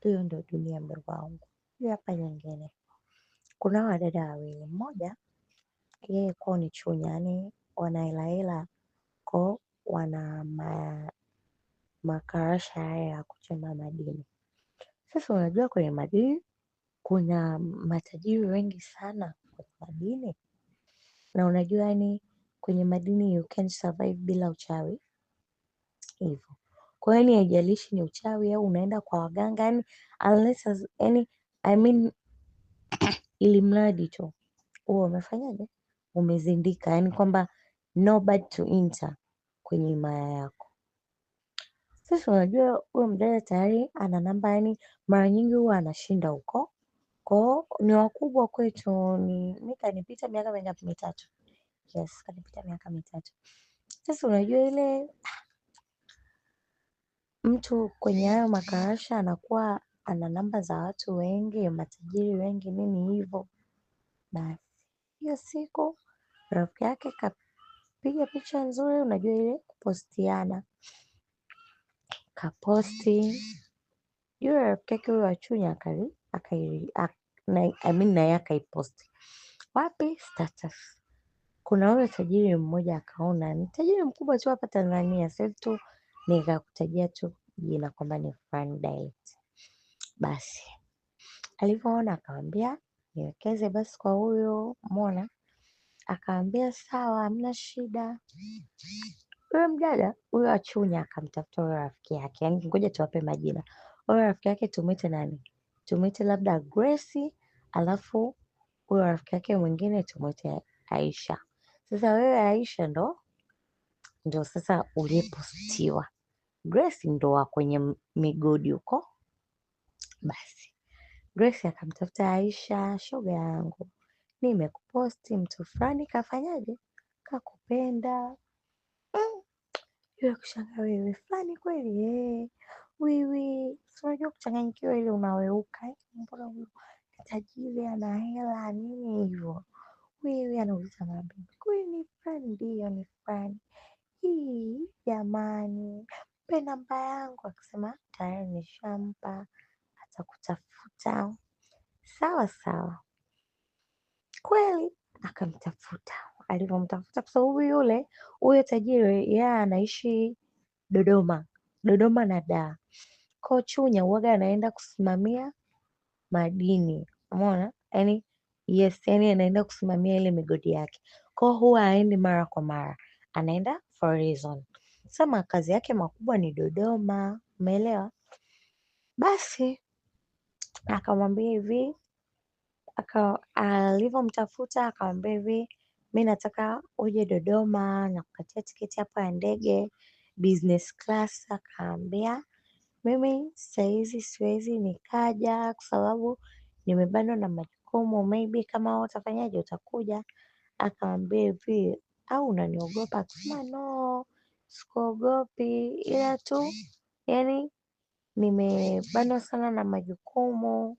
Hiyo ndio dunia mdogo wangu. Hii hapa nyingine. Kuna wadada wawili. Mmoja, yeye kwao ni Chunya, yaani wana hela hela kwao, wana makarasha haya ya kuchimba madini. Sasa unajua kwenye madini kuna matajiri wengi sana kwenye madini, na unajua yani kwenye madini you can't survive bila uchawi hivyo. Kwa hiyo yani haijalishi ni uchawi au unaenda kwa waganga, yani unless yani I mean, ili mradi tu huo umefanyaje, umezindika, yani kwamba nobody to enter kwenye himaya yako. Sasa unajua huyo mdada tayari ana namba, yani mara nyingi huwa anashinda huko kwao, ni wakubwa kwetu. Mi kanipita miaka mingapi? Mitatu. Yes, kanipita miaka mitatu. Sasa unajua ile mtu kwenye hayo makarasha anakuwa ana namba za watu wengi, matajiri wengi, nini hivyo. Basi hiyo siku rafiki yake kapiga picha nzuri, unajua ile kupostiana, kaposti yule rafiki yake huyo wa Chunya naye akaiposti wapi, status. Kuna huyo tajiri mmoja akaona, ni tajiri mkubwa tu hapa Tanzania, siwezi tu nikakutajia tu jina kwamba ni fulani direct. Basi alivyoona akamwambia niwekeze basi kwa huyo, umeona. Akaambia sawa, hamna shida. Huyo mdada huyo wa Chunya akamtafuta huyo rafiki yake, yaani ngoja tuwape majina. Huyo rafiki yake tumwite nani? Tumwite labda Grace, alafu huyo rafiki yake mwingine tumwite Aisha. Sasa wewe Aisha ndo sasa uliyepostiwa, Grace ndo wa kwenye migodi huko. Basi Grace akamtafuta Aisha, shoga yangu, nimekuposti mtu fulani kafanyaje, kakupenda. Yule kushangaa, wewe fulani kweli? Wiwi, si unajua kuchanganyikiwa ile unaweuka, mbona huyu ni tajiri ana hela nini hivyo? Wiwi anauliza mabibi, kweli ni fulani? Ndio ni fulani. Hii jamani, mpe namba yangu. Akasema tayari nishampa, atakutafuta. Sawa sawa. Kweli akamtafuta. Alivyomtafuta, kwa sababu huyo tajiri yeye anaishi Dodoma, Dodoma na Dar. Kwa Chunya uwaga anaenda kusimamia madini, umeona? Yani yes, yani anaenda kusimamia ile migodi yake. Kwa huwa haendi mara kwa mara, anaenda for a reason. Sasa makazi yake makubwa ni Dodoma, umeelewa? Basi akamwambia hivi, alivyomtafuta akamwambia hivi, mi nataka uje Dodoma na kukatia tiketi hapo ya ndege business class. Akaambia mimi sahizi siwezi nikaja kwa sababu nimebanwa na majukumu, maybe kama wewe utafanyaje, utakuja. Akamwambia hivi, au unaniogopa? Akasema no, sikuogopi, ila tu yani nimebanwa sana na majukumu.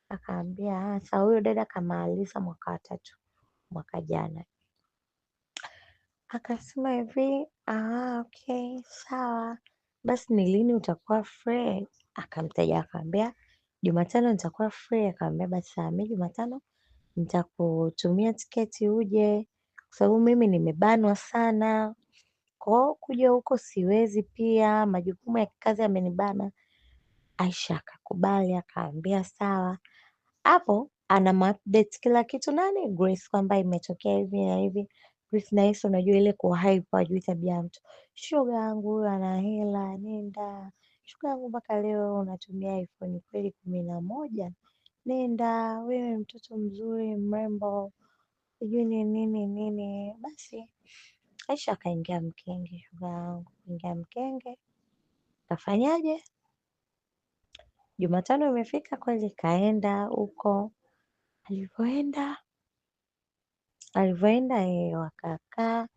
Akaambia sasa, huyo dada kamaliza mwaka wa 3 mwaka jana. Akasema hivi, okay sawa, basi ni lini utakuwa free? Akamtaja, akaambia Jumatano nitakuwa free. Akaambia basi sawa, mimi Jumatano nitakutumia tiketi uje, kwa sababu mimi nimebanwa sana, kwa kuja huko siwezi, pia majukumu ya kikazi yamenibana. Aisha akakubali, akaambia sawa. Hapo ana update kila kitu nani, Grace, kwamba imetokea hivi na hivi. Grace na Yesu, unajua ile kwa hype, hajui tabia ya mtu. Shoga yangu huyo ana hela, nenda. Shoga yangu mpaka leo unatumia iPhone kweli 11? Nenda wewe, mtoto mzuri mrembo, sijui ni nini nini. Basi Aisha akaingia mkenge, shoga yangu ingia mkenge. Kafanyaje? Jumatano imefika kweli, kaenda huko. Alivyoenda wakakaa.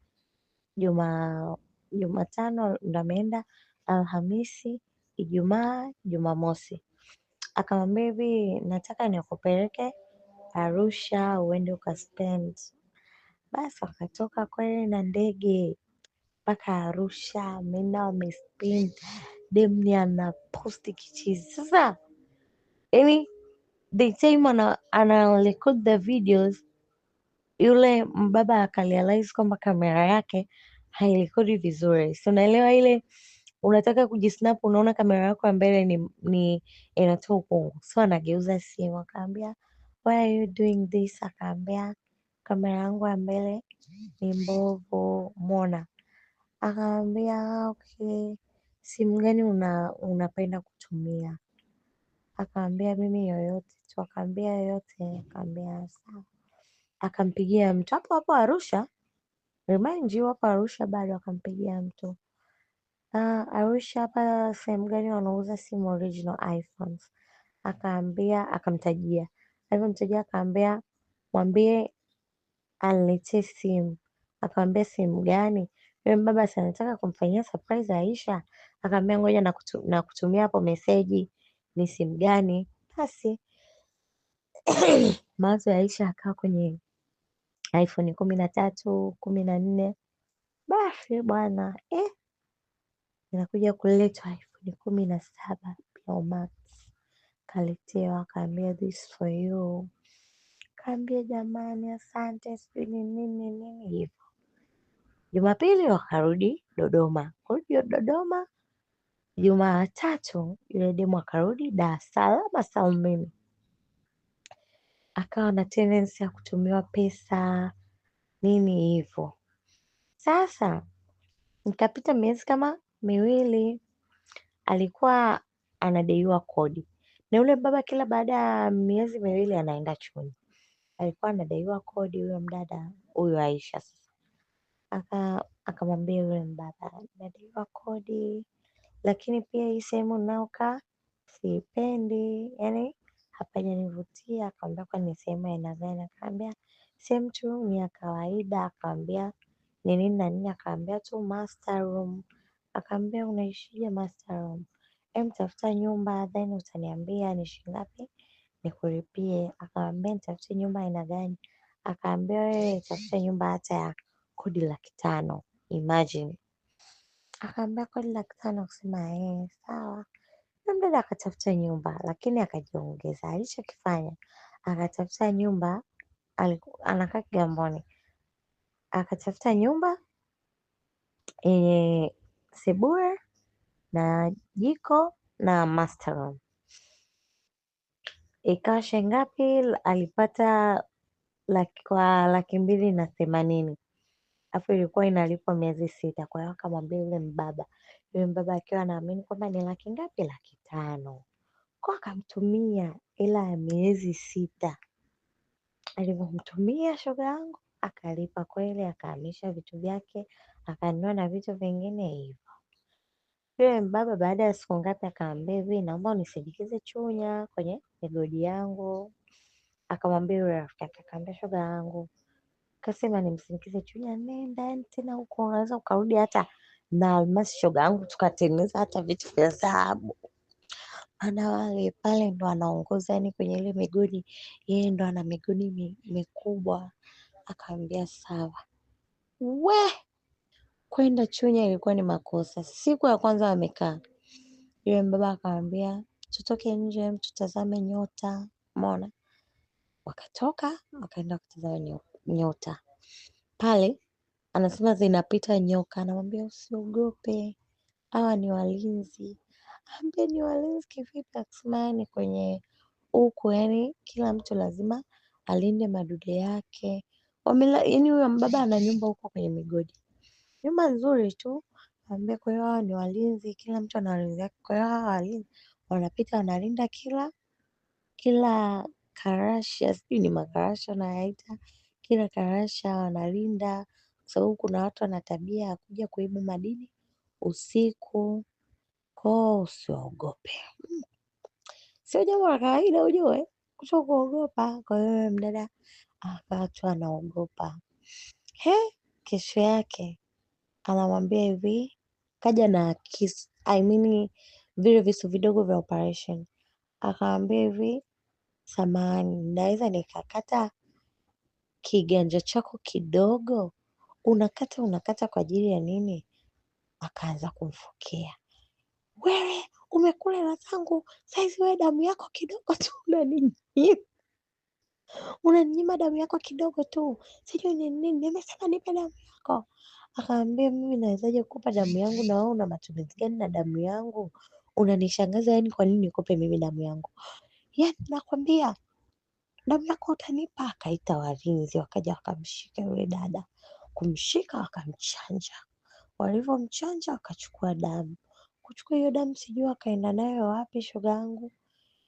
Jumatano ndo ameenda, Alhamisi, Ijumaa, Jumamosi akamwambia hivi, nataka nikupeleke Arusha uende ukaspend. Basi wakatoka kweli na ndege mpaka Arusha, ameenda wamespend. Demni ana posti kichizi. Sasa Yaani the time ana record the videos, yule mbaba akarealize kwamba kamera yake hairekodi vizuri. Si unaelewa ile unataka kujisnap, unaona kamera yako ya mbele ni inatoa ukungu, so anageuza simu akaambia why are you doing this, akaambia kamera yangu ya mbele ni mbovu, mona. Akaambia okay, simu gani unapenda kutumia? Akaambia mimi yoyote tu. Akaambia yoyote, akaambia sawa. Akampigia mtu hapo hapo Arusha, remind you, hapo Arusha bado. Akampigia mtu Arusha hapa sehemu gani wanauza simu original iPhones? Akaambia, akamtajia, alivyomtajia akaambia mwambie aniletee simu. Akamwambia simu gani? Yule mbaba si anataka kumfanyia surprise Aisha, akaambia ngoja na kutumia hapo meseji ni simu gani. Basi mawazo ya Aisha akaa kwenye iPhone 13, 14. Basi bwana inakuja kuletwa iPhone 17 Pro Max, kaletewa, akaambia this for you. Kaambia jamani, asante, sijui ni nini hivyo. Jumapili wakarudi Dodoma. Kurudi Dodoma, Jumatatu yule demu akarudi Dar es Salaam salmini, akawa na tendency ya kutumiwa pesa nini hivyo. Sasa nikapita miezi kama miwili, alikuwa anadaiwa kodi na yule baba, kila baada ya miezi miwili anaenda Chunya. Alikuwa anadaiwa kodi huyo mdada, huyo Aisha. Sasa akamwambia yule mbaba, nadaiwa kodi, lakini pia hii sehemu ninayokaa siipendi, yaani hapajanivutia. Akamwambia kwa ni sehemu ya aina gani? Akamwambia sehemu tu ni ya kawaida. Akamwambia ni nini na nini? Akamwambia tu master room. Akamwambia unaishije master room? Tafuta nyumba then utaniambia ni shilingi ngapi nikulipie. Akamwambia nitafute nyumba aina gani? Akaambia wewe tafuta nyumba hata ya kodi 500,000. Imagine. Akaambia kodi 500,000, kusema sawa. Yule mdada akatafuta nyumba, lakini akajiongeza. Alichokifanya akatafuta nyumba, anakaa Kigamboni, akatafuta nyumba yenye sebule na jiko na master room. Ikawa shilingi ngapi? Alipata kwa 280,000, alafu ilikuwa inalipwa miezi 6. Kwa hiyo akamwambia yule mbaba akiwa anaamini kwamba ni laki ngapi? 500,000. Kwa akamtumia hela ya miezi 6. Alivyomtumia shoga yangu akalipa kweli, akahamisha vitu vyake, akanunua na vitu vingine hivyo. Yule mbaba baada ya siku ngapi akamwambia hivi, naomba unisindikize Chunya kwenye migodi yangu. Akamwambia yule rafiki yake, akamwambia shoga yangu kasema nimsindikize Chunya, nenda tena huko, unaweza ukarudi hata na almasi shoga yangu, tukatengeneza hata vitu vya dhahabu. Maana wale pale ndo anaongoza, yani kwenye ile migodi yeye ndo ana migodi mikubwa. Akaambia sawa. Kwenda Chunya ilikuwa ni makosa. Siku ya kwanza wamekaa, yule mbaba akamwambia tutoke nje tutazame nyota, umeona. Wakatoka wakaenda kutazama nyota pale. Anasema zinapita nyoka, anamwambia usiogope, hawa ni walinzi. Ambia ni walinzi kivipi? Akasema yani kwenye huku, yani kila mtu lazima alinde madude yake. Yani huyo mbaba ana nyumba huko kwenye migodi, nyumba nzuri tu. Ambia kwa hiyo hawa ni walinzi, kila mtu ana walinzi wake. Kwa hiyo hawa walinzi wanapita wanalinda kila karasha, sijui ni makarasha wanayaita, kila karasha wanalinda, kwa sababu kuna watu wana tabia ya kuja kuiba madini usiku. Kwao usiogope, sio jambo la kawaida ujue kutokuogopa. Kwa hiyo mdada akawa tu anaogopa. Kesho yake anamwambia hivi, kaja na kisu, vile visu vidogo vya operation. Akamwambia hivi, samahani, naweza nikakata kiganja chako kidogo? Unakata kwa ajili ya nini? Akaanza kumfokea, wewe umekula hela zangu, saizi wewe damu yako kidogo tu unaninyima damu yako kidogo tu, sijui ni nini, nimesema nipe damu yako. Akaambia mimi nawezaje kukupa damu yangu na wewe una matumizi gani na damu yangu? Unanishangaza yani kwa nini nikupe mimi damu yangu? Yaani nakwambia damu yako utanipa. Akaita walinzi wakaja wakamshika yule dada. Kumshika wakamchanja. Walivyomchanja wakachukua damu. Kuchukua hiyo damu sijui wakaenda nayo wapi shogangu.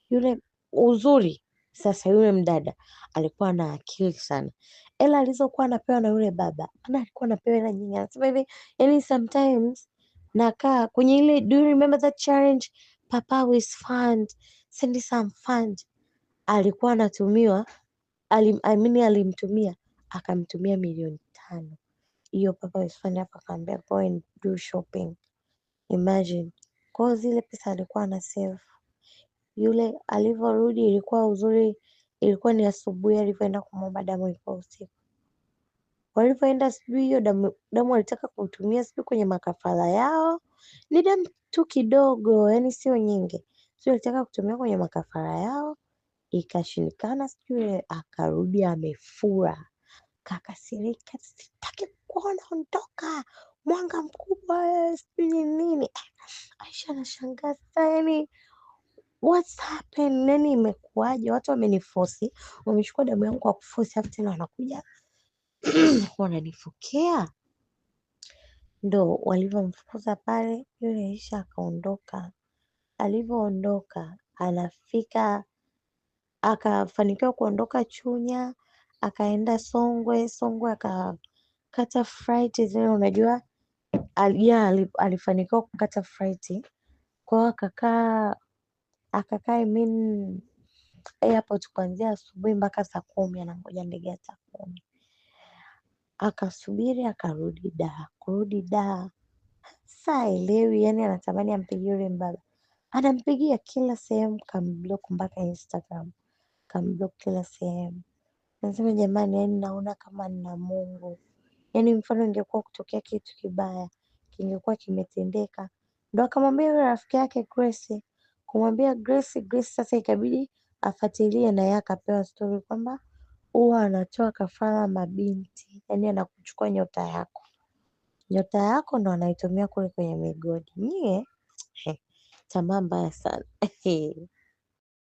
Yule uzuri sasa yule mdada alikuwa na akili sana. Hela alizokuwa anapewa na yule baba, maana alikuwa anapewa hela nyingi. Anasema hivi, yani sometimes nakaa kwenye ile do you remember that challenge Papa with fund, send some fund. Alikuwa anatumiwa alimtumia akamtumia 5,000,000. Hiyo Papa with fund hapa akamwambia go and do shopping. Imagine. Kwa hiyo zile pesa alikuwa ana save. Yule alivyorudi ilikuwa uzuri, ilikuwa ni asubuhi, alivyoenda kumwomba damu ilikuwa usiku. Walivyoenda sijui hiyo damu walitaka kutumia sijui kwenye makafara yao, ni damu tu kidogo, yani sio nyingi, sio walitaka kutumia kwenye makafara yao, ikashindikana. Sijui akarudi amefura, kakasirika, sitaki kuona, ondoka, mwanga mkubwa wewe, sijui nini. Aisha anashangaa yani what's happened? Nini imekuwaje? Watu wamenifosi, wamechukua damu yangu kwa kufosi, afu tena wanakuja wananifokea. Ndo walivyomfukuza pale, yule Aisha akaondoka. Alivyoondoka anafika, akafanikiwa kuondoka Chunya, akaenda Songwe. Songwe akakata flight zile, unajua alifanikiwa kukata flight kwao, akakaa I mean airport kuanzia asubuhi mpaka saa 10, anangoja ndege ya saa 10. Akasubiri akarudi Dar. Kurudi Dar saa elewi, yani anatamani ampigie yule mbaba, anampigia kila sehemu, kamblock mpaka Instagram, kamblock kila sehemu. Nasema jamani, yani naona kama nina Mungu. Yani mfano ingekuwa kutokea kitu kibaya kingekuwa kimetendeka. Ndo akamwambia yule rafiki yake Grace, kumwambia Grace sasa ikabidi afuatilie, na yeye akapewa story kwamba huwa anatoa kafara mabinti, yani anakuchukua nyota yako ndo anaitumia kule kwenye migodi. Nyie tamaa mbaya sana